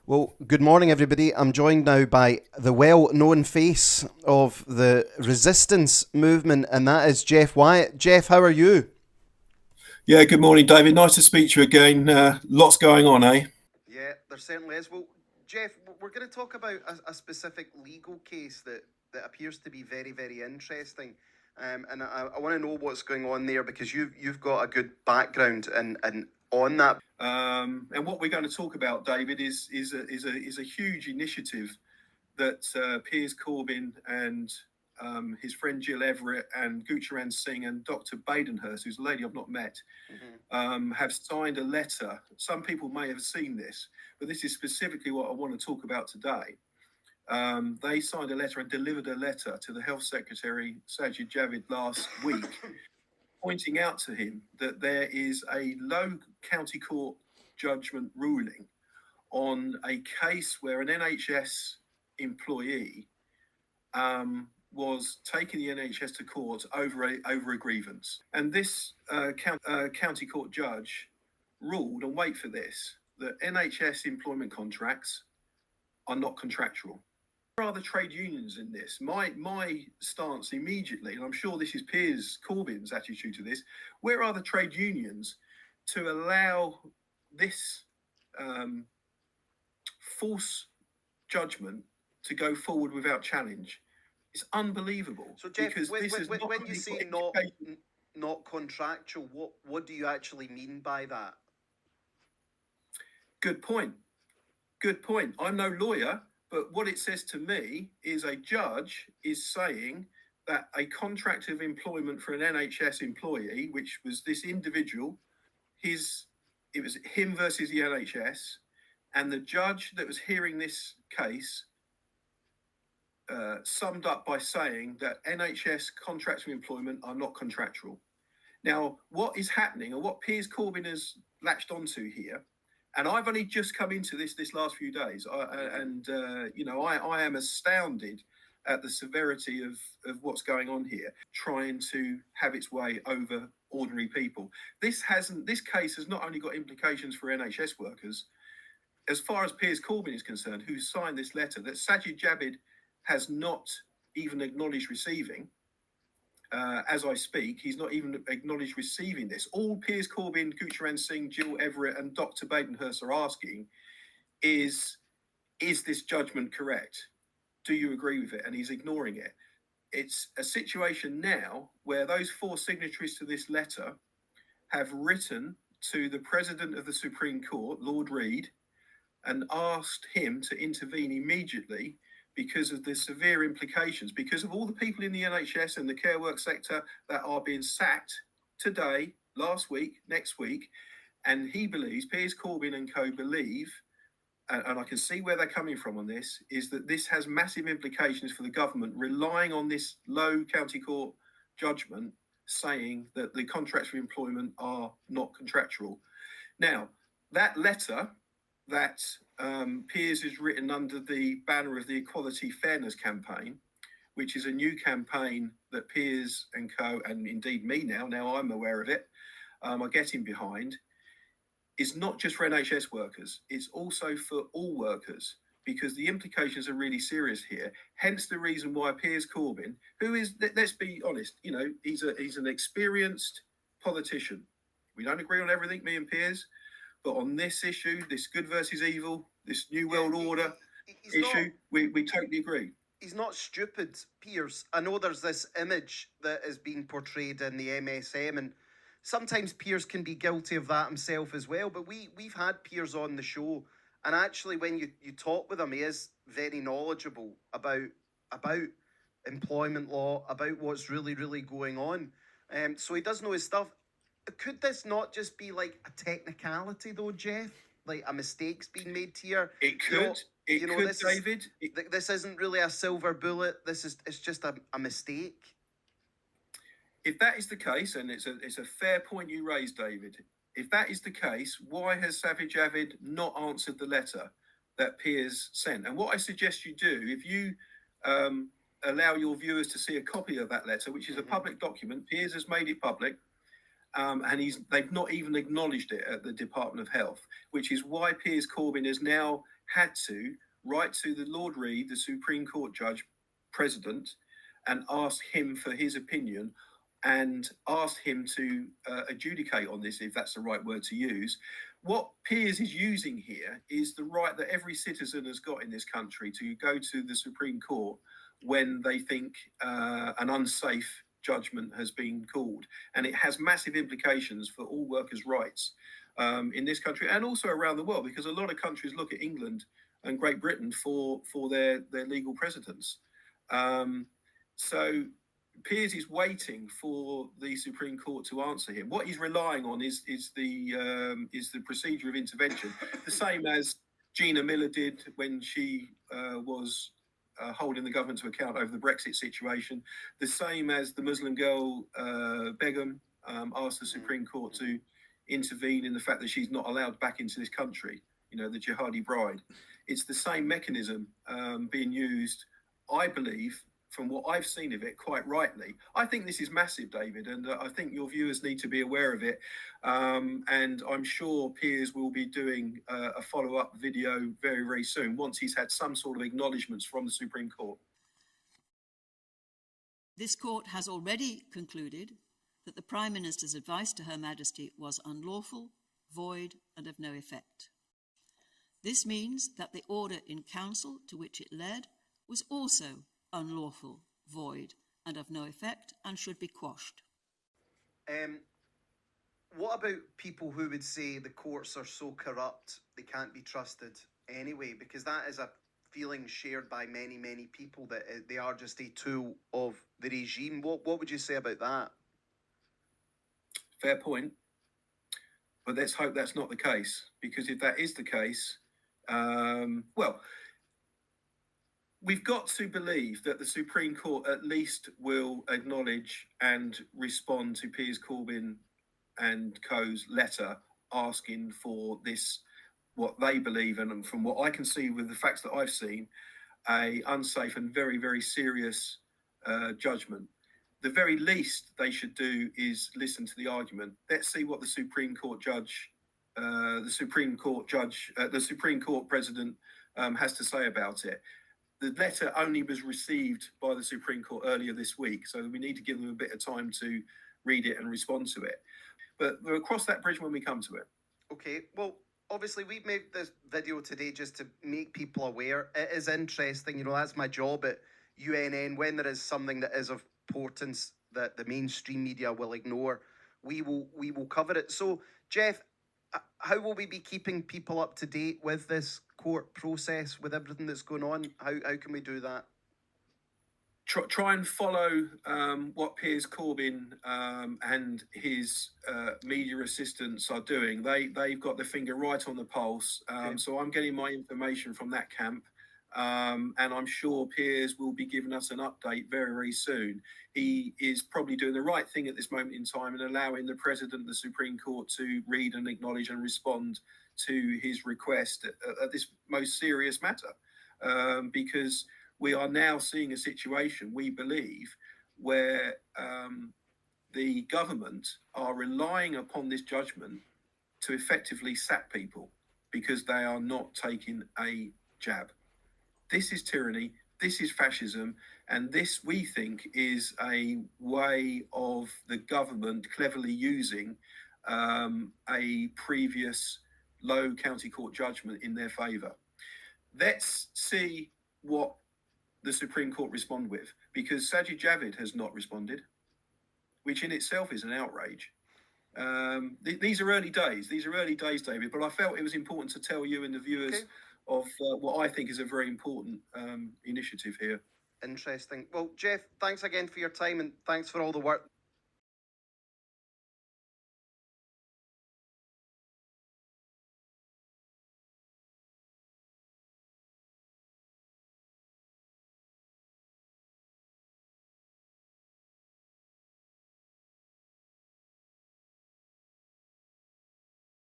Well, good morning, everybody. I'm joined now by the well-known face of the resistance movement, and that is Jeff Wyatt. Jeff, how are you? Yeah, good morning, David. Nice to speak to you again. Lots going on, eh? Yeah, there certainly is. Well, Jeff, we're going to talk about a specific legal case that appears to be very, very interesting. And I want to know what's going on there because you've got a good background and on that. And what we're going to talk about, David, is a huge initiative that Piers Corbyn and his friend Jill Everett and Gurcharan Singh and Dr. Badenhurst, who's a lady I've not met, have signed a letter. Some people may have seen this, but this is specifically what I want to talk about today. They signed a letter and delivered a letter to the Health Secretary, Sajid Javid, last week, pointing out to him that there is a low county court judgment ruling on a case where an NHS employee was taking the NHS to court over a grievance. And this county court judge ruled, and wait for this, that NHS employment contracts are not contractual. Where are the trade unions in this? My stance immediately, and I'm sure this is Piers Corbyn's attitude to this, where are the trade unions to allow this false judgment to go forward without challenge? It's unbelievable. So, Jeff, when you say not contractual, what do you actually mean by that? Good point. I'm no lawyer, but what it says to me is a judge is saying that a contract of employment for an NHS employee, which was this individual, it was him versus the NHS, and the judge that was hearing this case summed up by saying that NHS contracts of employment are not contractual. Now, what is happening, and what Piers Corbyn has latched onto here, and I've only just come into this last few days, I am astounded at the severity of what's going on here, trying to have its way over ordinary people. This case has not only got implications for NHS workers, as far as Piers Corbyn is concerned, who signed this letter that Sajid Javid has not even acknowledged receiving. As I speak, he's not even acknowledged receiving this. All Piers Corbyn, Gurcharan Singh, Jill Everett and Dr. Badenhurst are asking is this judgment correct? Do you agree with it? And he's ignoring it. It's a situation now where those four signatories to this letter have written to the President of the Supreme Court, Lord Reid, and asked him to intervene immediately because of the severe implications, because of all the people in the NHS and the care work sector that are being sacked today, last week, next week. And he believes, Piers Corbyn and co believe, and I can see where they're coming from on this, is that this has massive implications for the government relying on this low county court judgment saying that the contracts for employment are not contractual. Now, that letter that Piers has written under the banner of the Equality Fairness Campaign, which is a new campaign that Piers and co, and indeed me now I'm aware of it, are getting behind, is not just for NHS workers, it's also for all workers, because the implications are really serious here. Hence the reason why Piers Corbyn, who is, let's be honest, he's an experienced politician. We don't agree on everything, me and Piers, but on this issue, this good versus evil, this new world order issue, we totally agree. He's not stupid, Piers. I know there's this image that is being portrayed in the MSM, and sometimes Piers can be guilty of that himself as well, but we've had Piers on the show, and actually when you talk with him, he is very knowledgeable about employment law, about what's really, really going on. So he does know his stuff. Could this not just be like a technicality though, Jeff? Like a mistake's been made here? It could. David. This isn't really a silver bullet. It's just a mistake. If that is the case, and it's a fair point you raised, David. If that is the case, why has Sajid Javid not answered the letter that Piers sent? And what I suggest you do, if you allow your viewers to see a copy of that letter, which is a public document, Piers has made it public. and they've not even acknowledged it at the Department of Health, which is why Piers Corbyn has now had to write to the Lord Reid, the Supreme Court judge president, and ask him for his opinion and asked him to adjudicate on this, if that's the right word to use. What Piers is using here is the right that every citizen has got in this country to go to the Supreme Court when they think an unsafe judgment has been called. And it has massive implications for all workers' rights in this country and also around the world, because a lot of countries look at England and Great Britain for their legal precedents. So Piers is waiting for the Supreme Court to answer him. What he's relying on is the procedure of intervention, the same as Gina Miller did when she was holding the government to account over the Brexit situation, the same as the Muslim girl Begum asked the Supreme Court to intervene in the fact that she's not allowed back into this country, the jihadi bride. It's the same mechanism being used, I believe, from what I've seen of it, quite rightly. I think this is massive, David, and I think your viewers need to be aware of it. And I'm sure Piers will be doing a follow-up video very, very soon, once he's had some sort of acknowledgements from the Supreme Court. This court has already concluded that the Prime Minister's advice to Her Majesty was unlawful, void, and of no effect. This means that the order in council to which it led was also unlawful, void, and of no effect, and should be quashed. What about people who would say the courts are so corrupt they can't be trusted anyway? Because that is a feeling shared by many, many people, that they are just a tool of the regime. What would you say about that? Fair point. But let's hope that's not the case, because if that is the case, we've got to believe that the Supreme Court at least will acknowledge and respond to Piers Corbyn and co.'s letter asking for this, what they believe, and from what I can see with the facts that I've seen, a unsafe and very, very serious judgment. The very least they should do is listen to the argument. Let's see what the Supreme Court president has to say about it. The letter only was received by the Supreme Court earlier this week, so we need to give them a bit of time to read it and respond to it. But we'll cross that bridge when we come to it. Okay, well, obviously we've made this video today just to make people aware. It is interesting, that's my job at UNN. When there is something that is of importance that the mainstream media will ignore, we will cover it. So, Jeff, how will we be keeping people up to date with this court process, with everything that's going on? How can we do that? Try and follow what Piers Corbyn and his media assistants are doing. They've got their finger right on the pulse. Okay. So I'm getting my information from that camp. And I'm sure Piers will be giving us an update very, very soon. He is probably doing the right thing at this moment in time and allowing the President of the Supreme Court to read and acknowledge and respond to his request at this most serious matter. Because we are now seeing a situation, we believe, where the government are relying upon this judgment to effectively sack people because they are not taking a jab. This is tyranny, this is fascism, and this, we think, is a way of the government cleverly using a previous low county court judgment in their favour. Let's see what the Supreme Court respond with, because Sajid Javid has not responded, which in itself is an outrage. These are early days. These are early days, David, but I felt it was important to tell you and the viewers of what I think is a very important initiative here. Interesting. Well, Jeff, thanks again for your time, and thanks for all the work